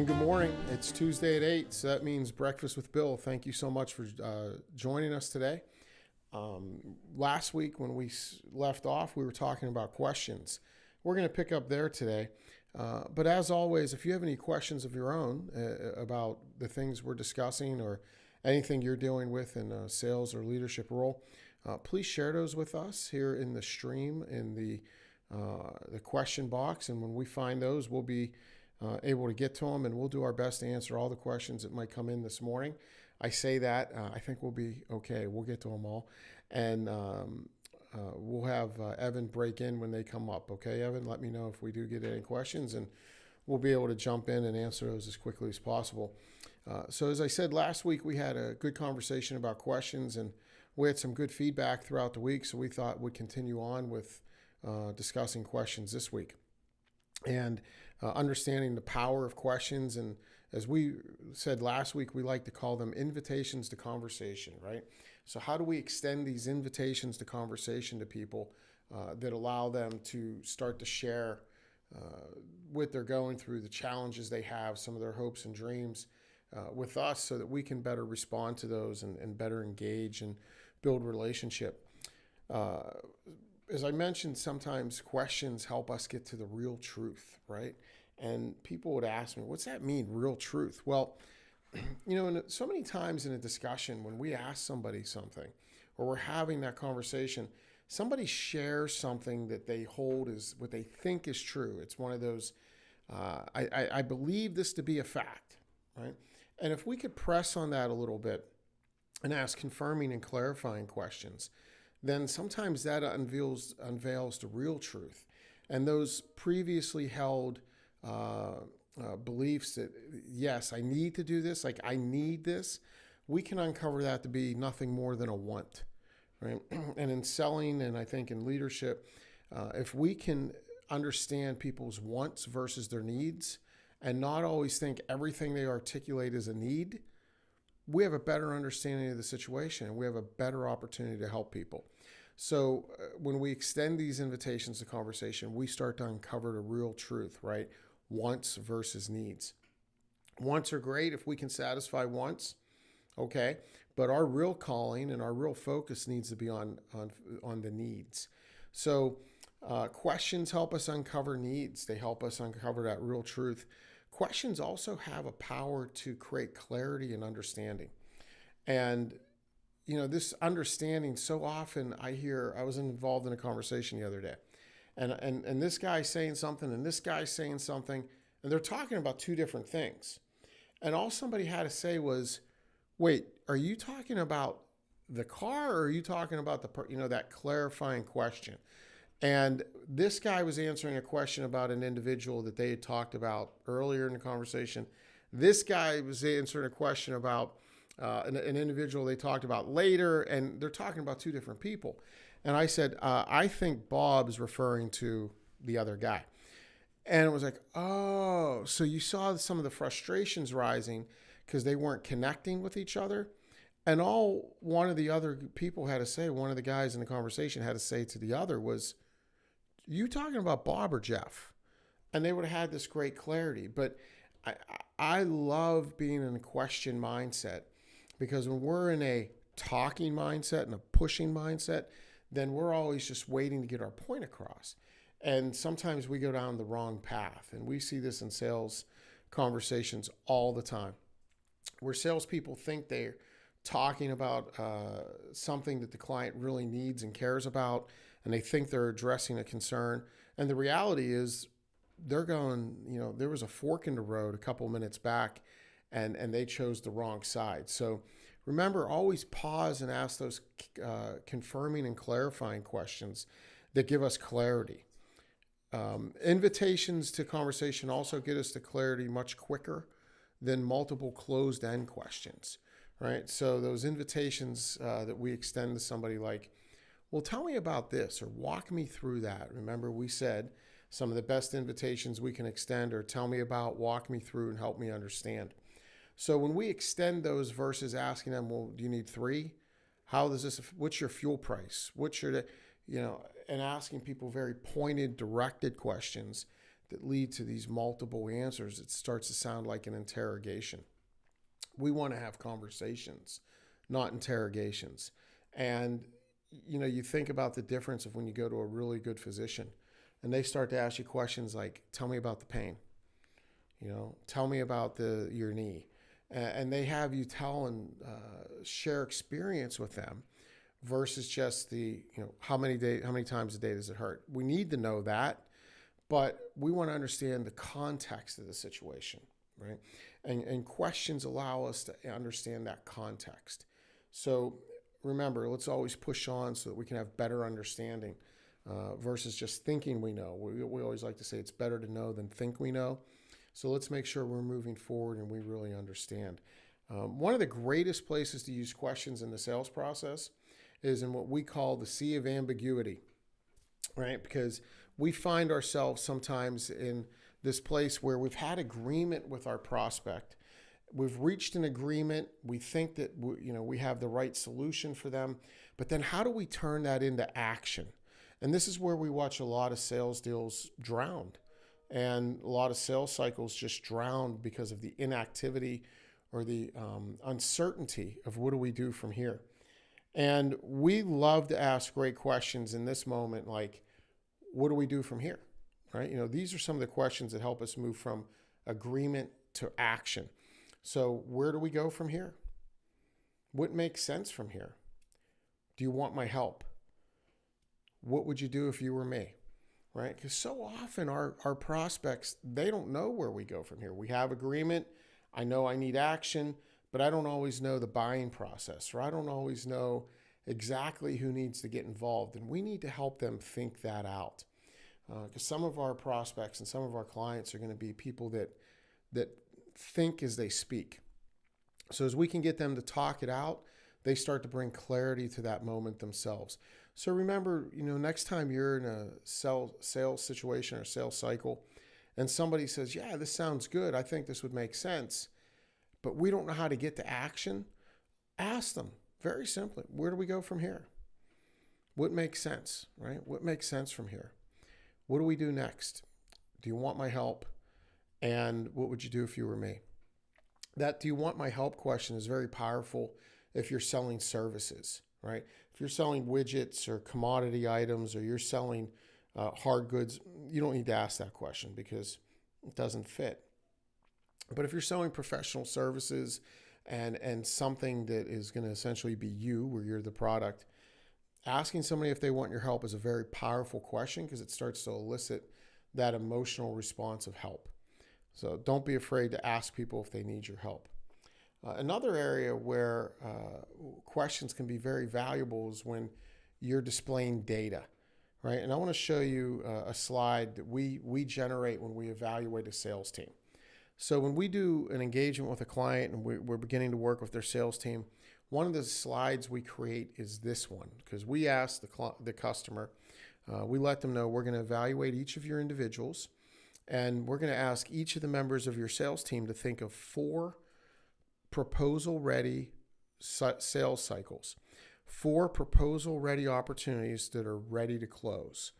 And good morning. It's Tuesday at 8, so that means Breakfast with Bill. Thank you so much for joining us today. Last week when we left off, we were talking about questions. We're going to pick up there today. But as always, if you have any questions of your own about the things we're discussing or anything you're dealing with in a sales or leadership role, please share those with us here in the stream, in the question box. And when we find those, we'll be able to get to them, and we'll do our best to answer all the questions that might come in this morning. I say that, I think we'll be okay. We'll get to them all. And we'll have Evan break in when they come up. Okay, Evan, let me know if we do get any questions, and we'll be able to jump in and answer those as quickly as possible. So as I said, last week we had a good conversation about questions, and we had some good feedback throughout the week, so we thought we'd continue on with discussing questions this week. And understanding the power of questions. And as we said last week, we like to call them invitations to conversation, right? So how do we extend these invitations to conversation to people that allow them to start to share what they're going through, the challenges they have, some of their hopes and dreams with us, so that we can better respond to those and better engage and build relationship. As I mentioned, sometimes questions help us get to the real truth, right? And people would ask me, what's that mean, real truth? Well, so many times in a discussion, when we ask somebody something or we're having that conversation, somebody shares something that they hold as what they think is true. It's one of those, I believe this to be a fact, right? And if we could press on that a little bit and ask confirming and clarifying questions, then sometimes that unveils the real truth. And those previously held beliefs that, yes, I need to do this, like I need this, we can uncover that to be nothing more than a want, right? And in selling, and I think in leadership, if we can understand people's wants versus their needs and not always think everything they articulate is a need, we have a better understanding of the situation, and we have a better opportunity to help people. So when we extend these invitations to conversation, we start to uncover the real truth, right? Wants versus needs. Wants are great if we can satisfy wants, okay? But our real calling and our real focus needs to be on the needs. So questions help us uncover needs. They help us uncover that real truth. Questions also have a power to create clarity and understanding. And, this understanding, so often I was involved in a conversation the other day, and this guy's saying something and this guy's saying something, and they're talking about two different things. And all somebody had to say was, wait, are you talking about the car, or are you talking about that clarifying question? And this guy was answering a question about an individual that they had talked about earlier in the conversation. This guy was answering a question about an individual they talked about later, and they're talking about two different people. And I said, I think Bob's referring to the other guy. And it was like, oh, so you saw some of the frustrations rising because they weren't connecting with each other. And all one of the other people had to say, one of the guys in the conversation had to say to the other was, you talking about Bob or Jeff? And they would have had this great clarity. But I love being in a question mindset, because when we're in a talking mindset and a pushing mindset, then we're always just waiting to get our point across. And sometimes we go down the wrong path. And we see this in sales conversations all the time, where salespeople think they're talking about something that the client really needs and cares about, and they think they're addressing a concern. And the reality is they're going, there was a fork in the road a couple minutes back, and they chose the wrong side. So remember, always pause and ask those confirming and clarifying questions that give us clarity. Invitations to conversation also get us to clarity much quicker than multiple closed-end questions, right? So those invitations that we extend to somebody like, well, tell me about this, or walk me through that. Remember, we said some of the best invitations we can extend are tell me about, walk me through, and help me understand. So when we extend those versus asking them, well, do you need 3? How does this, what's your fuel price? What's your, and asking people very pointed, directed questions that lead to these multiple answers, it starts to sound like an interrogation. We want to have conversations, not interrogations. And, you think about the difference of when you go to a really good physician and they start to ask you questions like, tell me about the pain, tell me about your knee. And they have you tell and share experience with them versus just how many times a day does it hurt? We need to know that, but we want to understand the context of the situation, right? And questions allow us to understand that context. So remember, let's always push on so that we can have better understanding versus just thinking we know. We always like to say it's better to know than think we know. So let's make sure we're moving forward and we really understand. One of the greatest places to use questions in the sales process is in what we call the sea of ambiguity, right? Because we find ourselves sometimes in this place where we've had agreement with our prospect. We've reached an agreement. We think that we have the right solution for them. But then how do we turn that into action? And this is where we watch a lot of sales deals drowned. And a lot of sales cycles just drowned because of the inactivity or the uncertainty of what do we do from here. And we love to ask great questions in this moment, like, what do we do from here? Right? These are some of the questions that help us move from agreement to action. So where do we go from here? What makes sense from here? Do you want my help? What would you do if you were me? Right? Because so often our prospects, they don't know where we go from here. We have agreement. I know I need action, but I don't always know the buying process, or I don't always know exactly who needs to get involved. And we need to help them think that out. Because some of our prospects and some of our clients are going to be people that think as they speak. So as we can get them to talk it out, they start to bring clarity to that moment themselves. So remember, next time you're in a sales situation or sales cycle and somebody says, yeah, this sounds good, I think this would make sense, but we don't know how to get to action, ask them very simply, where do we go from here? What makes sense, right? What makes sense from here? What do we do next? Do you want my help? And what would you do if you were me? That do you want my help question is very powerful if you're selling services, right? If you're selling widgets or commodity items or you're selling hard goods, you don't need to ask that question because it doesn't fit. But if you're selling professional services and something that is going to essentially be you, where you're the product, asking somebody if they want your help is a very powerful question because it starts to elicit that emotional response of help. So don't be afraid to ask people if they need your help. Another area where questions can be very valuable is when you're displaying data, right? And I want to show you a slide that we generate when we evaluate a sales team. So when we do an engagement with a client and we're beginning to work with their sales team, one of the slides we create is this one because we ask the customer, we let them know we're going to evaluate each of your individuals and we're going to ask each of the members of your sales team to think of 4 proposal-ready sales cycles, 4 proposal-ready opportunities that are ready to close.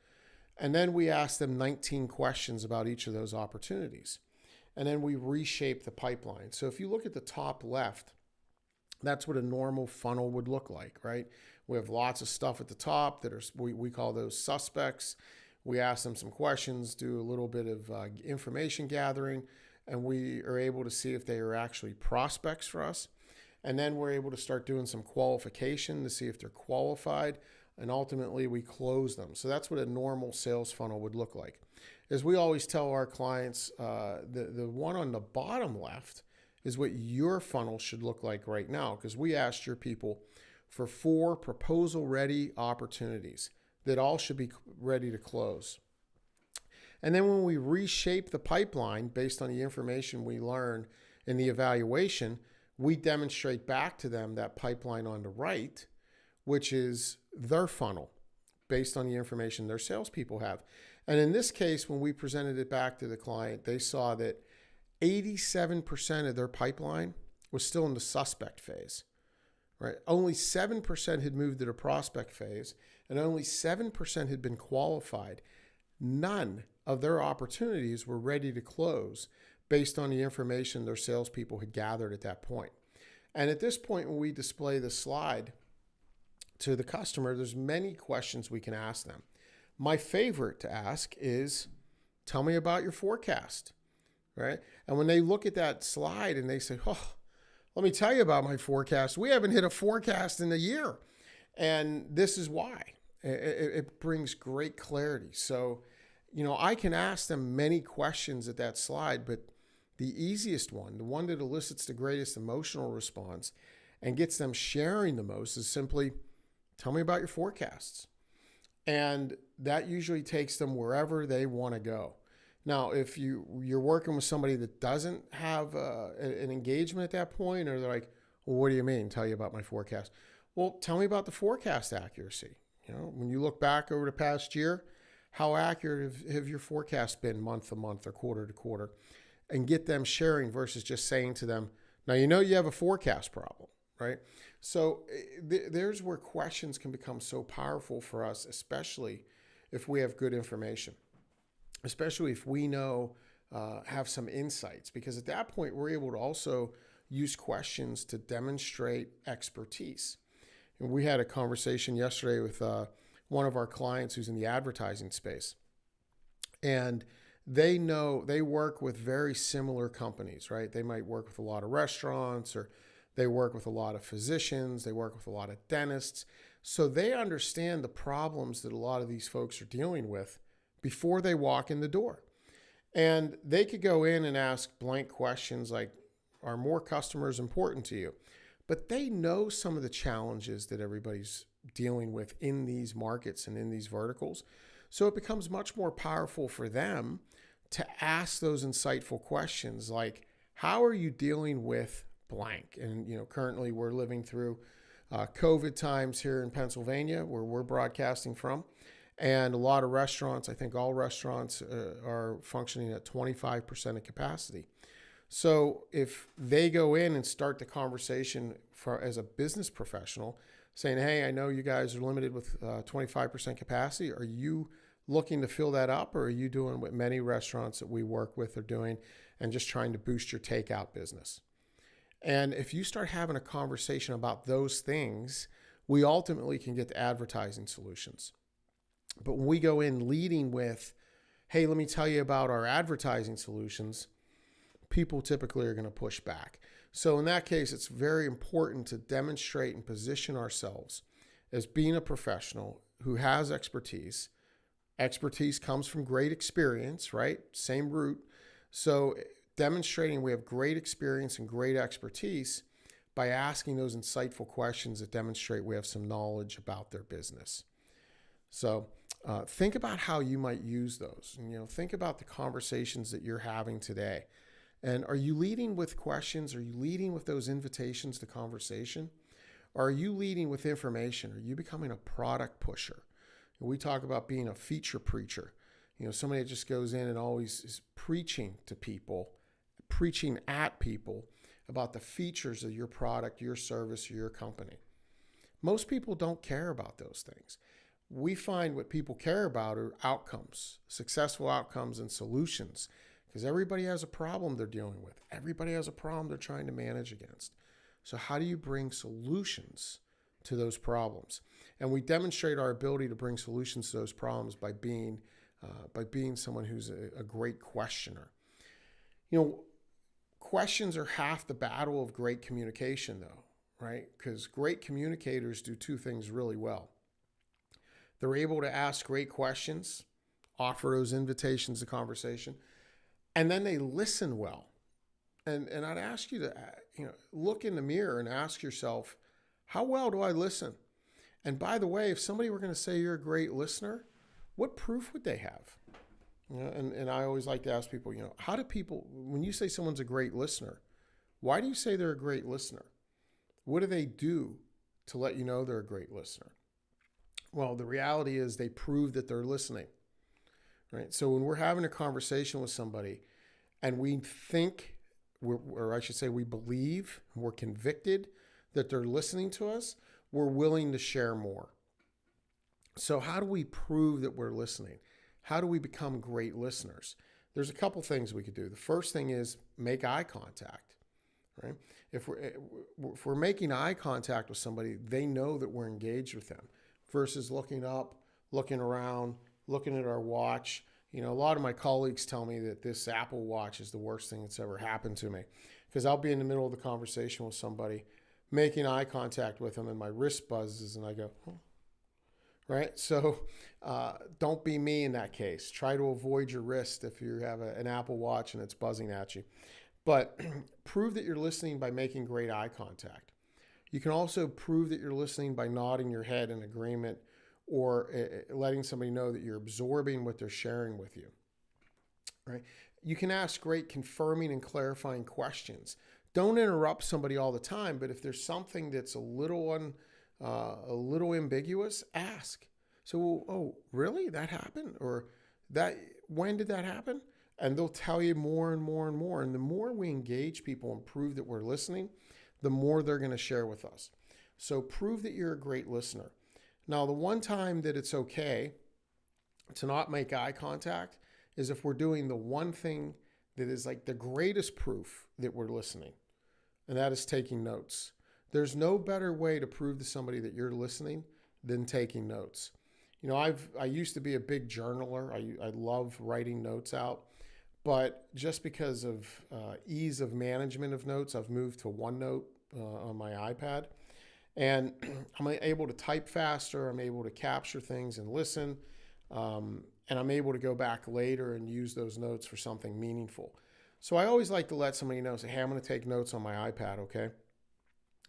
And then we ask them 19 questions about each of those opportunities. And then we reshape the pipeline. So if you look at the top left, that's what a normal funnel would look like, right? We have lots of stuff at the top that are, we call those suspects. We ask them some questions, do a little bit of information gathering, and we are able to see if they are actually prospects for us. And then we're able to start doing some qualification to see if they're qualified, and ultimately we close them. So that's what a normal sales funnel would look like. As we always tell our clients, the one on the bottom left is what your funnel should look like right now, because we asked your people for 4 proposal-ready opportunities that all should be ready to close. And then when we reshape the pipeline based on the information we learn in the evaluation, we demonstrate back to them that pipeline on the right, which is their funnel based on the information their salespeople have. And in this case, when we presented it back to the client, they saw that 87% of their pipeline was still in the suspect phase, right? Only 7% had moved to the prospect phase, and only 7% had been qualified. None of their opportunities were ready to close based on the information their salespeople had gathered at that point. And at this point, when we display the slide to the customer, there's many questions we can ask them. My favorite to ask is, tell me about your forecast, right? And when they look at that slide and they say, oh, let me tell you about my forecast. We haven't hit a forecast in a year. And this is why. It brings great clarity. So, I can ask them many questions at that slide, but the easiest one, the one that elicits the greatest emotional response and gets them sharing the most, is simply, tell me about your forecasts. And that usually takes them wherever they want to go. Now, if you're working with somebody that doesn't have an engagement at that point, or they're like, well, what do you mean? Tell you about my forecast. Well, tell me about the forecast accuracy. When you look back over the past year, how accurate have your forecasts been month to month or quarter to quarter? And get them sharing versus just saying to them, now you have a forecast problem, right? So there's where questions can become so powerful for us, especially if we have good information, especially if we have some insights, because at that point we're able to also use questions to demonstrate expertise. And we had a conversation yesterday with one of our clients who's in the advertising space. And they work with very similar companies, right? They might work with a lot of restaurants, or they work with a lot of physicians. They work with a lot of dentists. So they understand the problems that a lot of these folks are dealing with before they walk in the door. And they could go in and ask blank questions like, are more customers important to you? But they know some of the challenges that everybody's dealing with in these markets and in these verticals. So it becomes much more powerful for them to ask those insightful questions like, how are you dealing with blank? And, currently we're living through COVID times here in Pennsylvania, where we're broadcasting from. And a lot of restaurants, I think all restaurants are functioning at 25% of capacity. So if they go in and start the conversation as a business professional, saying, hey, I know you guys are limited with 25% capacity. Are you looking to fill that up, or are you doing what many restaurants that we work with are doing and just trying to boost your takeout business? And if you start having a conversation about those things, we ultimately can get to advertising solutions. But when we go in leading with, hey, let me tell you about our advertising solutions, people typically are going to push back. So in that case, it's very important to demonstrate and position ourselves as being a professional who has expertise. Expertise comes from great experience, right? Same root. So demonstrating we have great experience and great expertise by asking those insightful questions that demonstrate we have some knowledge about their business. So think about how you might use those. And, think about the conversations that you're having today. And are you leading with questions? Are you leading with those invitations to conversation? Or are you leading with information? Are you becoming a product pusher? We talk about being a feature preacher. Somebody that just goes in and always is preaching to people, preaching at people about the features of your product, your service, or your company. Most people don't care about those things. We find what people care about are outcomes, successful outcomes and solutions. Because everybody has a problem they're dealing with. Everybody has a problem they're trying to manage against. So how do you bring solutions to those problems? And we demonstrate our ability to bring solutions to those problems by being someone who's a great questioner. Questions are half the battle of great communication, though, right? Because great communicators do two things really well. They're able to ask great questions, offer those invitations to conversation, and then they listen well. And I'd ask you to look in the mirror and ask yourself, how well do I listen? And by the way, if somebody were going to say you're a great listener, what proof would they have? And I always like to ask people, how do people, when you say someone's a great listener, why do you say they're a great listener? What do they do to let you know they're a great listener? Well, the reality is they prove that they're listening. Right? So when we're having a conversation with somebody and we think, or I should say we believe, we're convicted that they're listening to us, we're willing to share more. So how do we prove that we're listening? How do we become great listeners? There's a couple things we could do. The first thing is make eye contact, right? If we're making eye contact with somebody, they know that we're engaged with them versus looking up, looking around, looking at our watch. A lot of my colleagues tell me that this Apple Watch is the worst thing that's ever happened to me because I'll be in the middle of the conversation with somebody, making eye contact with them, and my wrist buzzes, and I go, oh. Right? So don't be me in that case. Try to avoid your wrist if you have an Apple Watch and it's buzzing at you. But prove that you're listening by making great eye contact. You can also prove that you're listening by nodding your head in agreement or letting somebody know that you're absorbing what they're sharing with you. Right? You can ask great confirming and clarifying questions. Don't interrupt somebody all the time, but if there's something that's a little ambiguous, ask. So, oh, really? That happened? Or when did that happen? And they'll tell you more and more and more. And the more we engage people and prove that we're listening, the more they're going to share with us. So prove that you're a great listener. Now, the one time that it's okay to not make eye contact is if we're doing the one thing that is like the greatest proof that we're listening, and that is taking notes. There's no better way to prove to somebody that you're listening than taking notes. I used to be a big journaler. I love writing notes out. But just because of ease of management of notes, I've moved to OneNote on my iPad. And I'm able to type faster. I'm able to capture things and listen. And I'm able to go back later and use those notes for something meaningful. So I always like to let somebody know, say, hey, I'm going to take notes on my iPad, okay?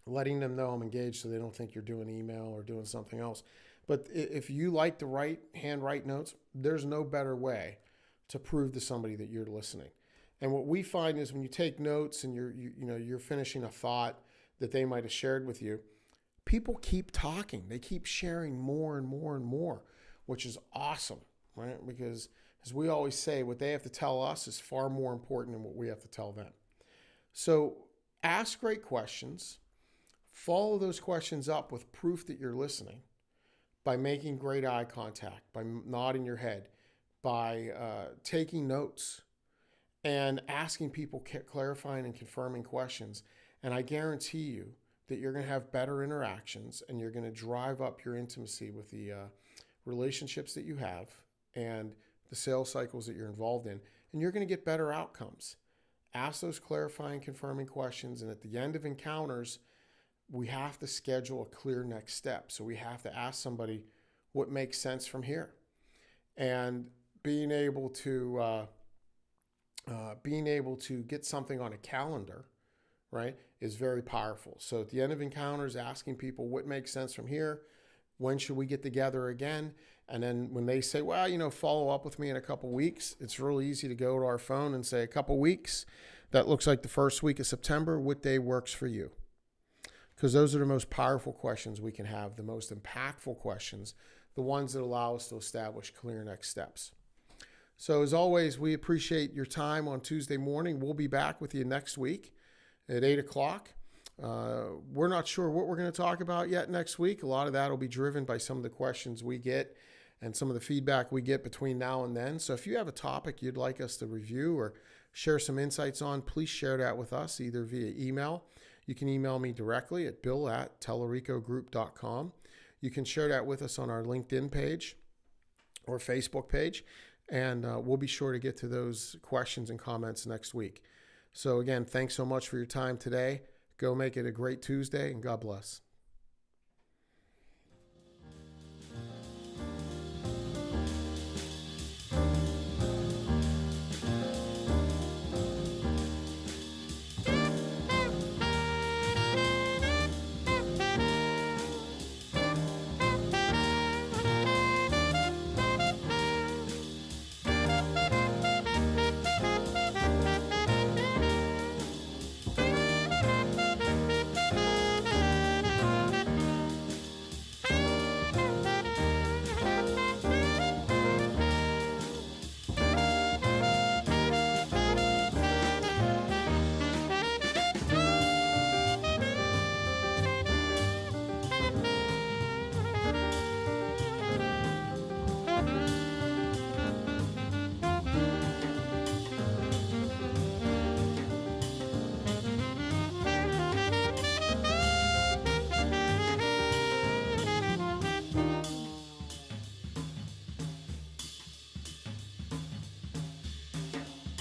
Letting them know I'm engaged so they don't think you're doing email or doing something else. But if you like to handwrite notes, there's no better way to prove to somebody that you're listening. And what we find is when you take notes and you're finishing a thought that they might have shared with you, people keep talking. They keep sharing more and more and more, which is awesome, right? Because as we always say, what they have to tell us is far more important than what we have to tell them. So ask great questions. Follow those questions up with proof that you're listening by making great eye contact, by nodding your head, by taking notes, and asking people clarifying and confirming questions. And I guarantee you that you're going to have better interactions and you're going to drive up your intimacy with the relationships that you have and the sales cycles that you're involved in, and you're going to get better outcomes. Ask those clarifying, confirming questions, and at the end of encounters, we have to schedule a clear next step. So we have to ask somebody what makes sense from here. And being able to get something on a calendar, right, is very powerful. So at the end of encounters, asking people what makes sense from here, when should we get together again? And then when they say, well, follow up with me in a couple weeks, it's really easy to go to our phone and say, a couple weeks, that looks like the first week of September, what day works for you? Because those are the most powerful questions we can have, the most impactful questions, the ones that allow us to establish clear next steps. So as always, we appreciate your time on Tuesday morning. We'll be back with you next week at 8 o'clock. We're not sure what we're going to talk about yet next week. A lot of that will be driven by some of the questions we get and some of the feedback we get between now and then. So if you have a topic you'd like us to review or share some insights on, please share that with us either via email. You can email me directly at bill@telericogroup.com. You can share that with us on our LinkedIn page or Facebook page, and we'll be sure to get to those questions and comments next week. So again, thanks so much for your time today. Go make it a great Tuesday, and God bless.